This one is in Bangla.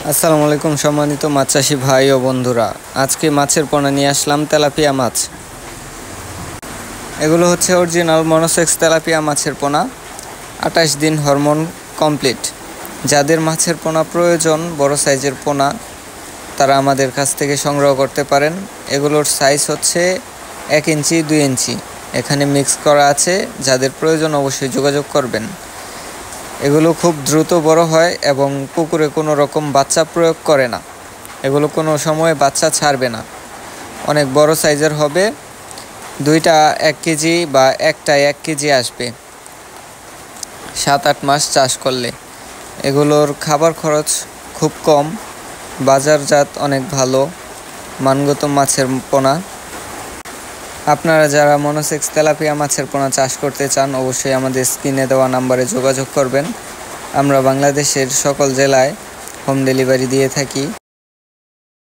আসসালামু আলাইকুম সম্মানিত মাছ চাষি ভাই ও বন্ধুরা। আজকে মাছের পোনা নিয়ে আসলাম তেলাপিয়া মাছ। এগুলো হচ্ছে অরিজিনাল মনোসেক্স তেলাপিয়া মাছের পোনা। 28 দিন হরমোন কমপ্লিট। যাদের মাছের পোনা প্রয়োজন বড় সাইজের পোনা, তারা আমাদের কাছ থেকে সংগ্রহ করতে পারেন। এগুলোর সাইজ হচ্ছে 1 ইঞ্চি 2 ইঞ্চি, এখানে মিক্স করা আছে। যাদের প্রয়োজন অবশ্যই যোগাযোগ করবেন। এগুলো খুব দ্রুত বড় হয় এবং পুকুরে কোনো রকম বাচ্চা প্রয়োগ করে না। এগুলো কোনো সময় বাচ্চা ছাড়বে না, অনেক বড় সাইজের হবে। দুইটা 1 কেজি বা একটা 1 কেজি আসবে 7-8 মাস চাষ করলে। এগুলোর খাবার খরচ খুব কম, বাজারজাত অনেক ভালো মানগত মাছের পোনা। আপনারা যারা মনোসেক্স তেলাপিয়া মাছের পোনা চাষ করতে চান, অবশ্যই আমাদের স্ক্রিনে দেওয়া নাম্বারে যোগাযোগ করবেন। আমরা বাংলাদেশের সকল জেলায় হোম ডেলিভারি দিয়ে থাকি।